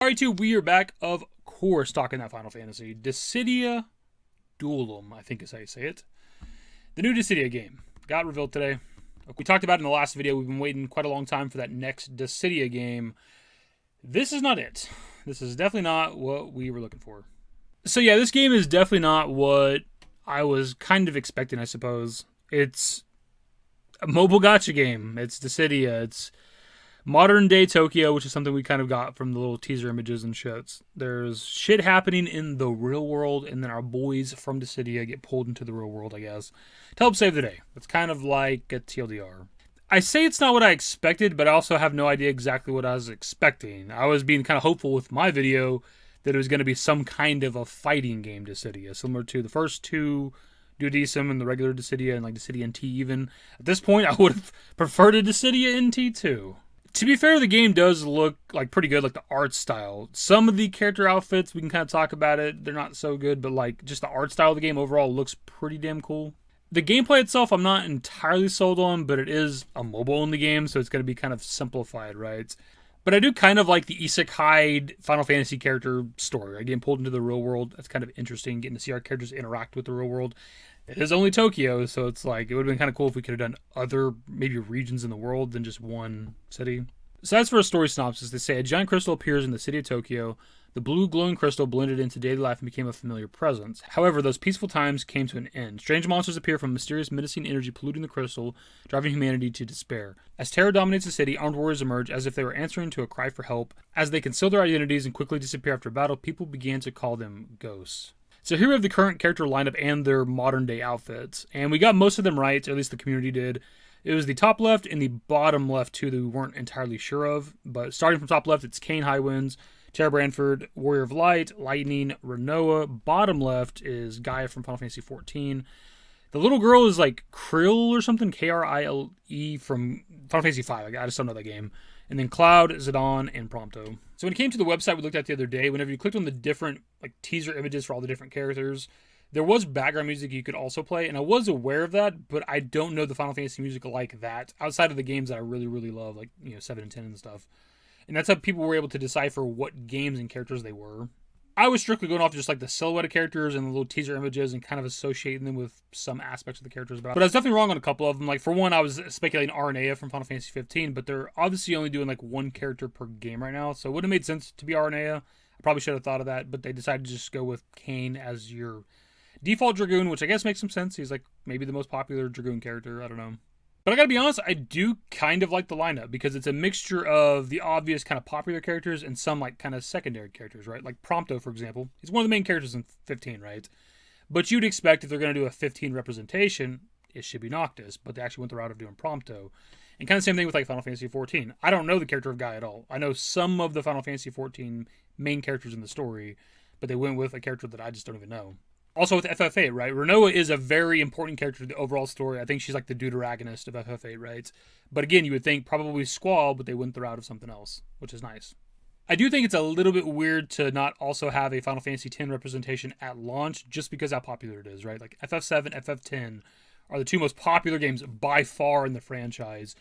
Alright, too, we are back, of course, talking that Final Fantasy. Dissidia Duellum, I think is how you say it. The new Dissidia game got revealed today. We talked about it in the last video. We've been waiting quite a long time for that next Dissidia game. This is not it. This is definitely not what we were looking for. So yeah, this game is definitely not what I was kind of expecting, I suppose. It's a mobile gacha game. It's Dissidia. It's modern day Tokyo, which is something we kind of got from the little teaser images and shits. There's shit happening in the real world, and then our boys from Dissidia get pulled into the real world, I guess, to help save the day. It's kind of like a TLDR. I say it's not what I expected, but I also have no idea exactly what I was expecting. I was being kind of hopeful with my video that it was going to be some kind of a fighting game Dissidia, similar to the first two duelleum and the regular Dissidia and like Dissidia NT even. At this point, I would have preferred a Dissidia NT too. To be fair, the game does look like pretty good, like the art style. Some of the character outfits, we can kind of talk about it, they're not so good, but like just the art style of the game overall looks pretty damn cool. The gameplay itself, I'm not entirely sold on, but it is a mobile-only game, so it's going to be kind of simplified, right? But I do kind of like the isekai Final Fantasy character story, right? Getting pulled into the real world. That's kind of interesting, getting to see our characters interact with the real world. It is only Tokyo, so it's like, it would have been kind of cool if we could have done other, maybe regions in the world than just one city. So as for a story synopsis, they say a giant crystal appears in the city of Tokyo. The blue glowing crystal blended into daily life and became a familiar presence. However, those peaceful times came to an end. Strange monsters appear from mysterious menacing energy polluting the crystal, driving humanity to despair. As terror dominates the city, armed warriors emerge as if they were answering to a cry for help. As they conceal their identities and quickly disappear after battle, people began to call them ghosts. So here we have the current character lineup and their modern day outfits. And we got most of them right, or at least the community did. It was the top left and the bottom left too that we weren't entirely sure of. But starting from top left, it's Kane Highwinds, Tara Branford, Warrior of Light, Lightning, Renoa. Bottom left is Gaia from Final Fantasy XIV. The little girl is like Krill or something, Krile from Final Fantasy V. I just don't know that game. And then Cloud, Zidane, and Prompto. So when it came to the website we looked at the other day, whenever you clicked on the different like teaser images for all the different characters, there was background music you could also play, and I was aware of that, but I don't know the Final Fantasy music like that, outside of the games that I really, really love, like 7 and 10 and stuff. And that's how people were able to decipher what games and characters they were. I was strictly going off just like the silhouette of characters and the little teaser images and kind of associating them with some aspects of the characters. But I was definitely wrong on a couple of them. Like for one, I was speculating Aranea from Final Fantasy 15, but they're obviously only doing like one character per game right now, so it would have made sense to be Aranea. I probably should have thought of that, but they decided to just go with Kane as your default Dragoon, which I guess makes some sense. He's like maybe the most popular Dragoon character. I don't know. But I gotta be honest, I do kind of like the lineup because it's a mixture of the obvious kind of popular characters and some like kind of secondary characters, right? Like Prompto, for example. He's one of the main characters in 15, right? But you'd expect if they're going to do a 15 representation, it should be Noctis, but they actually went the route of doing Prompto. And kind of same thing with like Final Fantasy 14. I don't know the character of Guy at all. I know some of the Final Fantasy 14 main characters in the story, but they went with a character that I just don't even know. Also with FF8, right? Renoa is a very important character to the overall story. I think she's like the deuteragonist of FF8, right? But again, you would think probably Squall, but they went the route of something else, which is nice. I do think it's a little bit weird to not also have a Final Fantasy X representation at launch just because how popular it is, right? Like FF7, FF10 are the two most popular games by far in the franchise.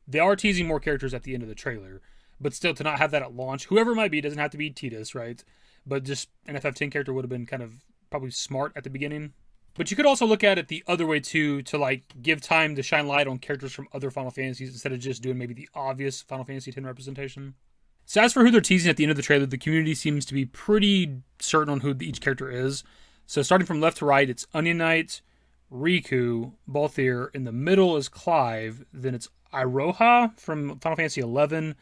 They are teasing more characters at the end of the trailer, but still to not have that at launch, whoever it might be, doesn't have to be Tease, right? But just an FF10 character would have been kind of probably smart at the beginning. But you could also look at it the other way too, to like give time to shine light on characters from other Final Fantasies instead of just doing maybe the obvious Final Fantasy X representation. So as for who they're teasing at the end of the trailer, the community seems to be pretty certain on who each character is. So starting from left to right, it's Onion Knight, Riku, Balthier. In the middle is Clive. Then it's Iroha from Final Fantasy XI,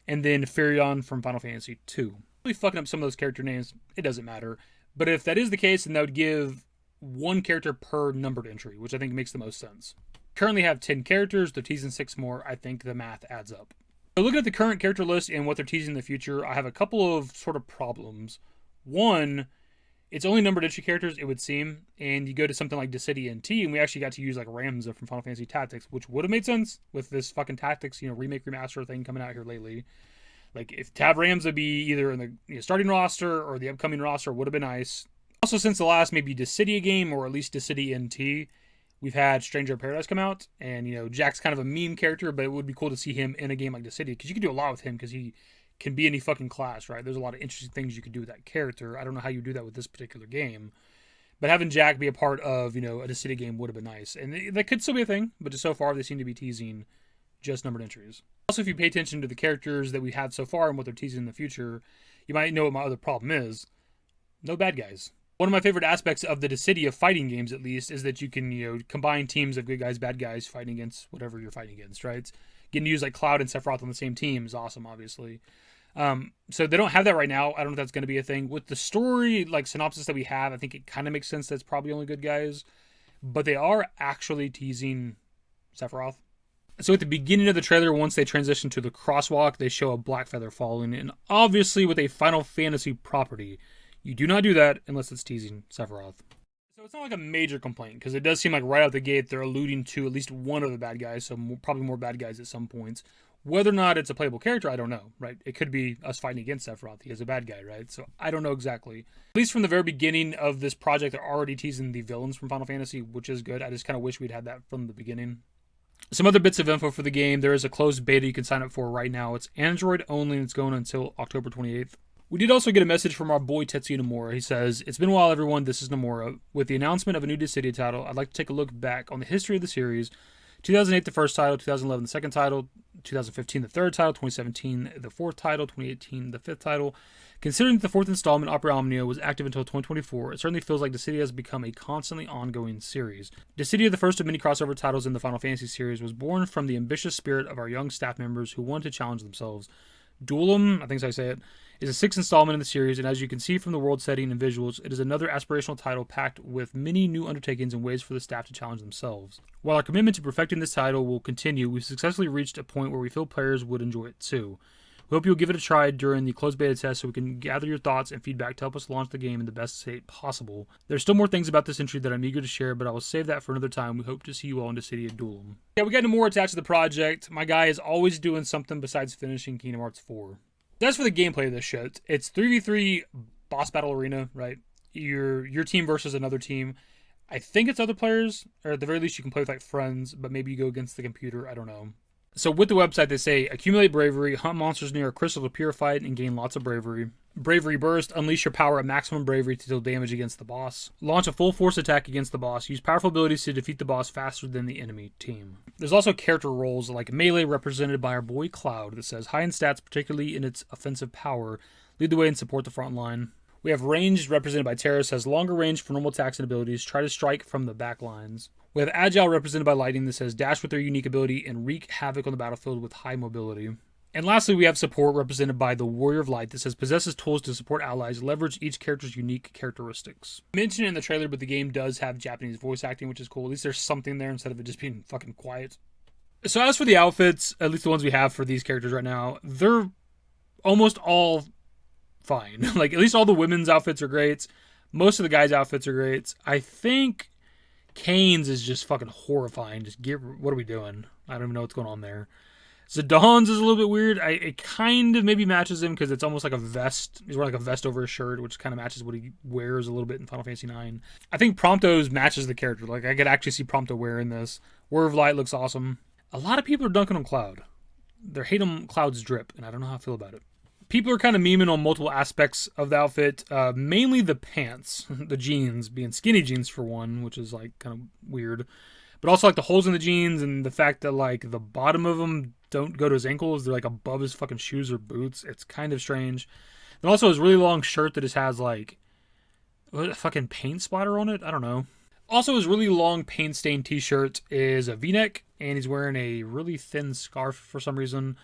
and then Firion from Final Fantasy II. Really fucking up some of those character names. It doesn't matter. But if that is the case, then that would give one character per numbered entry, which I think makes the most sense. Currently have 10 characters, they're teasing 6 more. I think the math adds up. So looking at the current character list and what they're teasing in the future, I have a couple of sort of problems. One, it's only numbered entry characters, it would seem, and you go to something like Dissidia NT, and we actually got to use like Ramza from Final Fantasy Tactics, which would have made sense with this fucking Tactics, remake, remaster thing coming out here lately. Like, if to have Ramza be either in the starting roster or the upcoming roster would have been nice. Also, since the last maybe Dissidia game, or at least Dissidia NT, we've had Stranger of Paradise come out, and, Jack's kind of a meme character, but it would be cool to see him in a game like Dissidia, because you can do a lot with him, because he can be any fucking class, right? There's a lot of interesting things you can do with that character. I don't know how you do that with this particular game. But having Jack be a part of, a Dissidia game would have been nice. And that could still be a thing, but just so far they seem to be teasing just numbered entries. Also, if you pay attention to the characters that we have so far and what they're teasing in the future, you might know what my other problem is. No bad guys. One of my favorite aspects of the Dissidia fighting games, at least, is that you can, combine teams of good guys, bad guys, fighting against whatever you're fighting against, right? Getting to use like Cloud and Sephiroth on the same team is awesome, obviously. So they don't have that right now. I don't know if that's going to be a thing. With the story, like, synopsis that we have, I think it kind of makes sense that it's probably only good guys. But they are actually teasing Sephiroth. So at the beginning of the trailer, once they transition to the crosswalk, they show a black feather falling. And obviously with a Final Fantasy property, you do not do that unless it's teasing Sephiroth. So it's not like a major complaint, because it does seem like right out the gate they're alluding to at least one of the bad guys, so probably more bad guys at some points. Whether or not it's a playable character, I don't know, right? It could be us fighting against Sephiroth. He is a bad guy, right? So I don't know exactly. At least from the very beginning of this project, they're already teasing the villains from Final Fantasy, which is good. I just kind of wish we'd had that from the beginning. Some other bits of info for the game. There is a closed beta you can sign up for right now. It's Android only, and it's going until October 28th. We did also get a message from our boy Tetsuya Nomura. He says, "It's been a while, everyone. This is Nomura. With the announcement of a new Dissidia title, I'd like to take a look back on the history of the series. 2008, the first title, 2011, the second title, 2015, the third title, 2017, the fourth title, 2018, the fifth title. Considering that the fourth installment, Opera Omnia, was active until 2024, it certainly feels like Dissidia has become a constantly ongoing series. Dissidia, the first of many crossover titles in the Final Fantasy series, was born from the ambitious spirit of our young staff members who wanted to challenge themselves. Duellum, I think I say it, is the sixth installment in the series, and as you can see from the world setting and visuals, it is another aspirational title packed with many new undertakings and ways for the staff to challenge themselves. While our commitment to perfecting this title will continue, we've successfully reached a point where we feel players would enjoy it too. We hope you'll give it a try during the closed beta test so we can gather your thoughts and feedback to help us launch the game in the best state possible. There's still more things about this entry that I'm eager to share, but I will save that for another time. We hope to see you all in Dissidia Duellum." Yeah, we got Nomura attached to the project. My guy is always doing something besides finishing Kingdom Hearts 4. As for the gameplay of this shit, it's 3v3 boss battle arena, right? Your team versus another team. I think it's other players, or at the very least you can play with like friends, but maybe you go against the computer, I don't know. So with the website, they say, accumulate bravery, hunt monsters near a crystal to purify it, and gain lots of bravery. Bravery burst, unleash your power at maximum bravery to deal damage against the boss. Launch a full force attack against the boss. Use powerful abilities to defeat the boss faster than the enemy team. There's also character roles like melee, represented by our boy Cloud, that says high in stats, particularly in its offensive power. Lead the way and support the front line. We have ranged, represented by Terrace, has longer range for normal attacks and abilities. Try to strike from the back lines. We have Agile, represented by Lightning, that says dash with their unique ability and wreak havoc on the battlefield with high mobility. And lastly, we have Support, represented by the Warrior of Light, that says possesses tools to support allies, leverage each character's unique characteristics. Mentioned in the trailer, but the game does have Japanese voice acting, which is cool. At least there's something there instead of it just being fucking quiet. So as for the outfits, at least the ones we have for these characters right now, they're almost all fine. Like, at least all the women's outfits are great. Most of the guys' outfits are great. I think Kane's is just fucking horrifying. What are we doing? I don't even know what's going on there. Zidane is a little bit weird. It kind of maybe matches him because it's almost like a vest. He's wearing like a vest over his shirt, which kind of matches what he wears a little bit in Final Fantasy IX. I think Prompto's matches the character. Like, I could actually see Prompto wearing this. Warrior of Light looks awesome. A lot of people are dunking on Cloud. They're hating on Cloud's drip, and I don't know how I feel about it. People are kind of memeing on multiple aspects of the outfit, mainly the pants, the jeans, being skinny jeans for one, which is like kind of weird. But also like the holes in the jeans and the fact that like the bottom of them don't go to his ankles. They're like above his fucking shoes or boots. It's kind of strange. And also his really long shirt that just has like a fucking paint splatter on it. I don't know. Also his really long paint stained t-shirt is a v-neck and he's wearing a really thin scarf for some reason.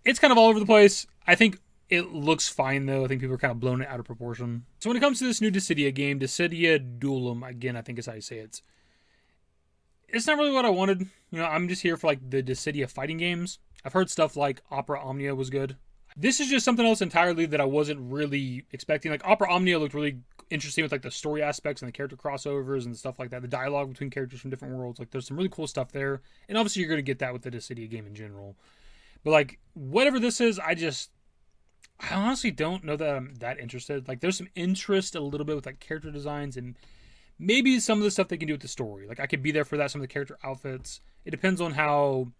It's kind of all over the place. I think it looks fine, though. I think people are kind of blowing it out of proportion. So when it comes to this new Dissidia game, Dissidia Duellum, again, I think is how you say it. It's not really what I wanted. You know, I'm just here for, like, the Dissidia fighting games. I've heard stuff like Opera Omnia was good. This is just something else entirely that I wasn't really expecting. Like, Opera Omnia looked really interesting with, like, the story aspects and the character crossovers and stuff like that. The dialogue between characters from different worlds. Like, there's some really cool stuff there. And obviously you're going to get that with the Dissidia game in general. But, like, whatever this is, I honestly don't know that I'm that interested. Like, there's some interest a little bit with, like, character designs and maybe some of the stuff they can do with the story. Like, I could be there for that, some of the character outfits. It depends on how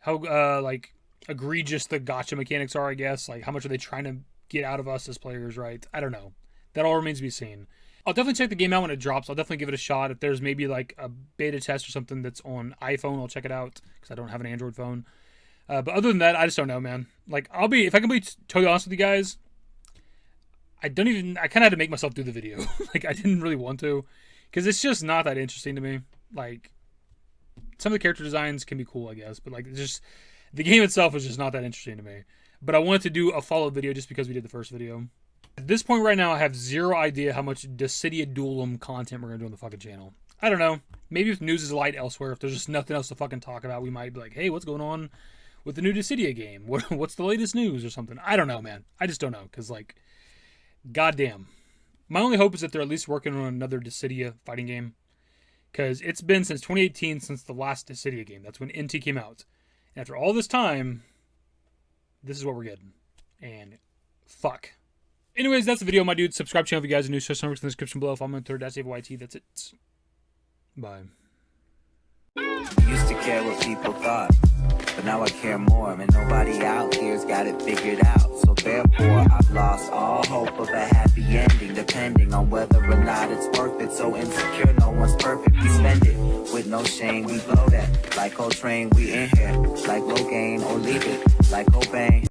like, egregious the gacha mechanics are, I guess. Like, how much are they trying to get out of us as players, right? I don't know. That all remains to be seen. I'll definitely check the game out when it drops. I'll definitely give it a shot. If there's maybe like a beta test or something that's on iPhone, I'll check it out because I don't have an Android phone. But other than that, I just don't know, man. Like, if I can be totally honest with you guys, I kind of had to make myself do the video. Like, I didn't really want to because it's just not that interesting to me. Like, some of the character designs can be cool, I guess, but like, it's just, the game itself is just not that interesting to me. But I wanted to do a follow-up video just because we did the first video. At this point right now, I have zero idea how much Dissidia Duellum content we're going to do on the fucking channel. I don't know. Maybe if news is light elsewhere, if there's just nothing else to fucking talk about, we might be like, hey, what's going on with the new Dissidia game? What's the latest news or something? I don't know, man. I just don't know, because, like, goddamn. My only hope is that they're at least working on another Dissidia fighting game, because it's been since 2018 since the last Dissidia game. That's when NT came out. And after all this time, this is what we're getting. And fuck. Anyways, that's the video, my dude. Subscribe channel if you guys are new. Search numbers in the description below. Follow me on Twitter, @YT. That's it. Bye. Used to care what people thought, but now I care more. And nobody out here's got it figured out. So therefore, I've lost all hope of a happy ending, depending on whether or not it's worth it. So insecure, no one's perfect. We spend it with no shame. We blow that like Coltrane. We in here like Logain or leave it like Cobain.